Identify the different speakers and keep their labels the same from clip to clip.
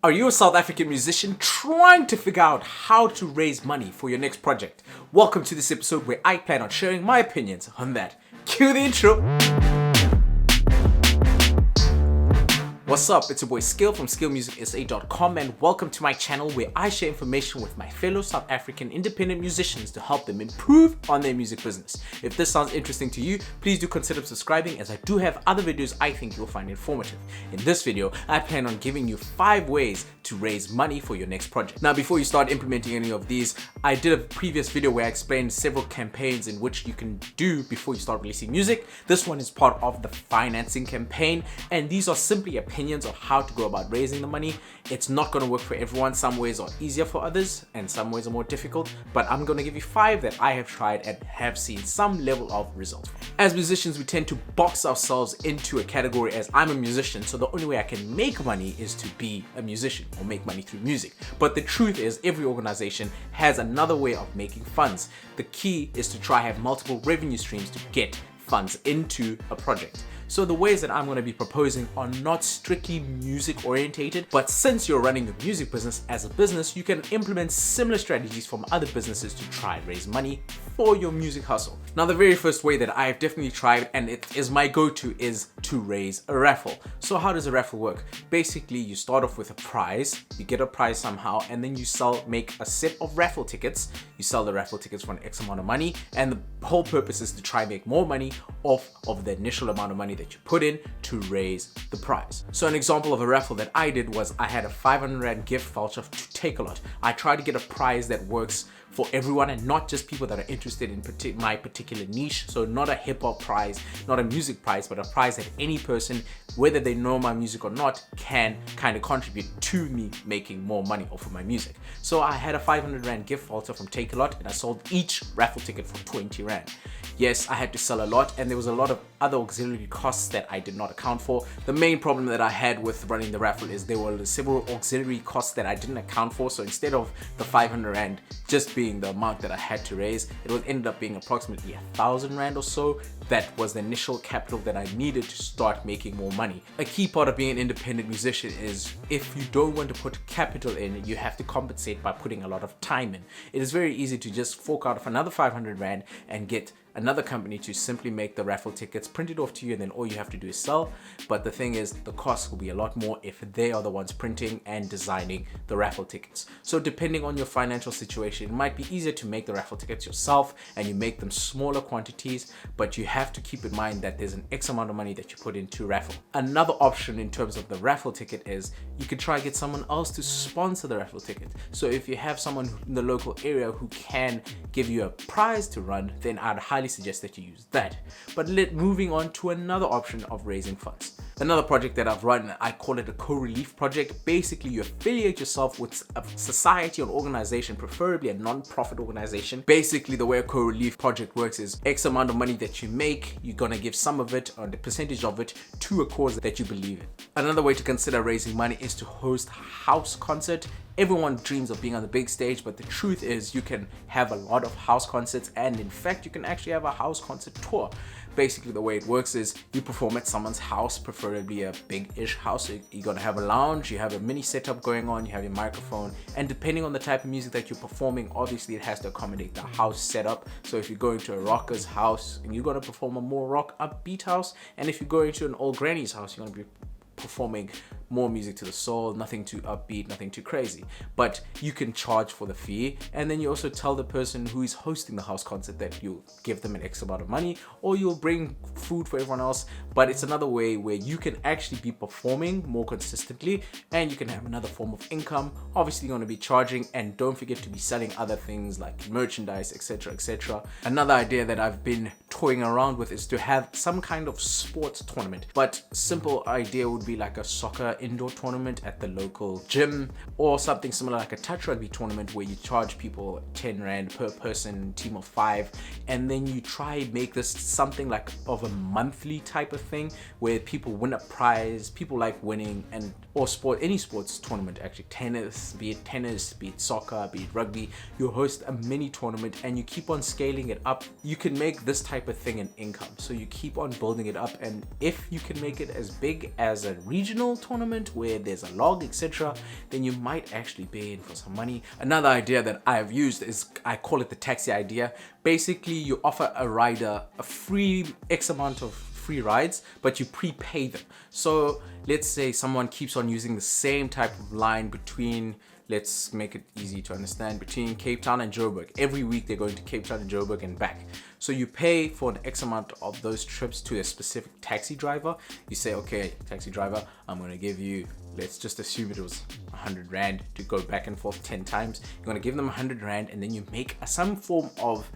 Speaker 1: Are you a South African musician trying to figure out how to raise money for your next project? Welcome to this episode where I plan on sharing my opinions on that. Cue the intro. What's up? It's your boy Skill from skillmusicsa.com and welcome to my channel where I share information with my fellow South African independent musicians to help them improve on their music business. If this sounds interesting to you, please do consider subscribing as I do have other videos I think you'll find informative. In this video, I plan on giving you 5 ways to raise money for your next project. Now, before you start implementing any of these, I did a previous video where I explained several campaigns in which you can do before you start releasing music. This one is part of the financing campaign, and these are simply opinions of how to go about raising the money. It's not going to work for everyone. Some ways are easier for others and some ways are more difficult, but I'm going to give you 5 that I have tried and have seen some level of results. As musicians, we tend to box ourselves into a category as I'm a musician, so the only way I can make money is to be a musician or make money through music. But the truth is every organization has another way of making funds. The key is to try have multiple revenue streams to get funds into a project. So the ways that I'm going to be proposing are not strictly music orientated, but since you're running a music business as a business, you can implement similar strategies from other businesses to try and raise money for your music hustle. Now, the very first way that I've definitely tried, and it is my go-to, is to raise a raffle. So how does a raffle work? Basically, you start off with a prize, you get a prize somehow, and then you make a set of raffle tickets. You sell the raffle tickets for an X amount of money, and the whole purpose is to try and make more money off of the initial amount of money that you put in to raise the prize. So an example of a raffle that I did was I had a 500 Rand gift voucher to Takealot. I tried to get a prize that works for everyone and not just people that are interested in my particular niche. So not a hip hop prize, not a music prize, but a prize that any person, whether they know my music or not, can kind of contribute to me making more money off of my music. So I had a 500 Rand gift voucher from Takealot and I sold each raffle ticket for 20 Rand. Yes, I had to sell a lot and there was a lot of other auxiliary costs that I did not account for. The main problem that I had with running the raffle is there were several auxiliary costs that I didn't account for. So instead of the 500 Rand just being the amount that I had to raise, ended up being approximately 1,000 Rand or so. That was the initial capital that I needed to start making more money. A key part of being an independent musician is if you don't want to put capital in, you have to compensate by putting a lot of time in. It is very easy to just fork out of another 500 Rand and get another company to simply make the raffle tickets, print it off to you, and then all you have to do is sell. But the thing is, the cost will be a lot more if they are the ones printing and designing the raffle tickets. So depending on your financial situation, it might be easier to make the raffle tickets yourself and you make them smaller quantities, but you have to keep in mind that there's an X amount of money that you put into raffle. Another option in terms of the raffle ticket is you could try and get someone else to sponsor the raffle ticket. So if you have someone in the local area who can give you a prize to run, then I'd highly suggest that you use that. But moving on to another option of raising funds. Another project that I've run, I call it a co-relief project. Basically, you affiliate yourself with a society or organization, preferably a non-profit organization. Basically, the way a co-relief project works is X amount of money that you make, you're gonna give some of it or the percentage of it to a cause that you believe in. Another way to consider raising money is to host a house concert. Everyone dreams of being on the big stage, but the truth is you can have a lot of house concerts, and in fact, you can actually have a house concert tour. Basically, the way it works is you perform at someone's house, preferably a big-ish house. So you're gonna have a lounge, you have a mini setup going on, you have your microphone, and depending on the type of music that you're performing, obviously it has to accommodate the house setup. So if you're going to a rocker's house and you're gonna perform a more rock upbeat house, and if you're going to an old granny's house, you're gonna be performing more music to the soul, nothing too upbeat, nothing too crazy. But you can charge for the fee, and then you also tell the person who is hosting the house concert that you'll give them an X amount of money, or you'll bring food for everyone else. But it's another way where you can actually be performing more consistently and you can have another form of income. Obviously, you're going to be charging, and don't forget to be selling other things like merchandise, etc., etc. Another idea that I've been toying around with is to have some kind of sports tournament, but simple idea would be like a soccer indoor tournament at the local gym, or something similar like a touch rugby tournament where you charge people 10 Rand per person, team of 5, and then you try make this something like of a monthly type of thing where people win a prize. People like winning, and or any sports tournament, actually tennis, be it soccer, be it rugby. You host a mini tournament and you keep on scaling it up. You can make this type of thing an income, so you keep on building it up, and if you can make it as big as a regional tournament tournament where there's a log, etc., then you might actually pay in for some money. Another idea that I've used is, I call it the taxi idea. Basically, you offer a rider a free X amount of free rides, but you prepay them. So let's say someone keeps on using the same type of line between, let's make it easy to understand, between Cape Town and Joburg. Every week they're going to Cape Town and Joburg and back. So you pay for an X amount of those trips to a specific taxi driver. You say, okay, taxi driver, I'm going to give you, let's just assume it was 100 Rand to go back and forth 10 times. You're going to give them 100 Rand, and then you make some form of,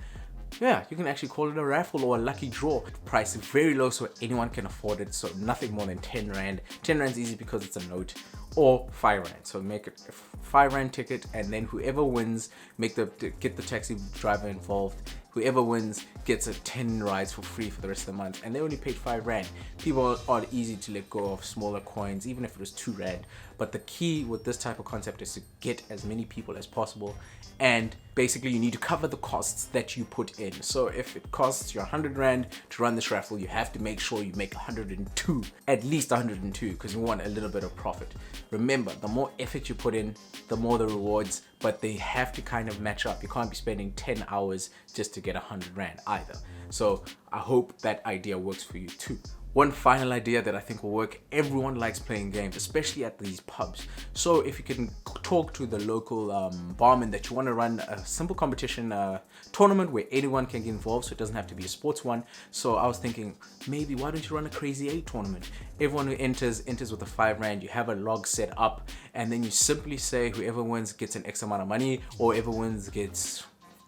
Speaker 1: yeah, you can actually call it a raffle or a lucky draw. Price is very low so anyone can afford it, so nothing more than 10 Rand. 10 Rand is easy because it's a note, or 5 Rand. So make it a 5 Rand ticket, and then whoever wins, get the taxi driver involved. Whoever wins gets 10 rides for free for the rest of the month, and they only paid 5 Rand. People are easy to let go of smaller coins, even if it was 2 Rand. But the key with this type of concept is to get as many people as possible, and basically you need to cover the costs that you put in. So if it costs you 100 Rand to run this raffle, you have to make sure you make 102, at least 102, because you want a little bit of profit. Remember, the more effort you put in, the more the rewards, but they have to kind of match up. You can't be spending 10 hours just to get 100 Rand either. So I hope that idea works for you too. One final idea that I think will work: everyone likes playing games, especially at these pubs. So if you can talk to the local barman that you want to run a simple competition tournament where anyone can get involved, so it doesn't have to be a sports one. So I was thinking, maybe why don't you run a Crazy 8 tournament? Everyone who enters with a 5 Rand. You have a log set up, and then you simply say whoever wins gets an X amount of money, or whoever wins gets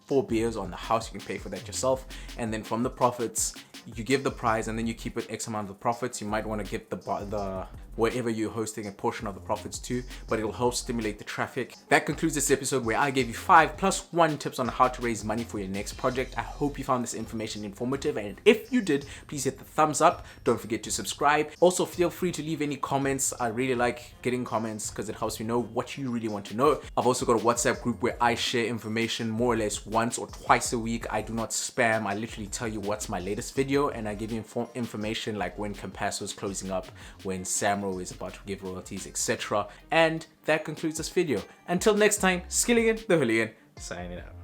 Speaker 1: 4 beers on the house. You can pay for that yourself, and then from the profits you give the prize, and then you keep it X amount of the profits. You might want to give the wherever you're hosting a portion of the profits too, but it'll help stimulate the traffic. That concludes this episode where I gave you 5+1 tips on how to raise money for your next project. I hope you found this information informative, and if you did, please hit the thumbs up. Don't forget to subscribe. Also, feel free to leave any comments. I really like getting comments because it helps me know what you really want to know. I've also got a WhatsApp group where I share information more or less once or twice a week. I do not spam. I literally tell you what's my latest video, and I give you information like when Capasso is closing up, when SAMRO is about to give royalties, etc. And that concludes this video. Until next time, Skilligan the Hooligan, signing out.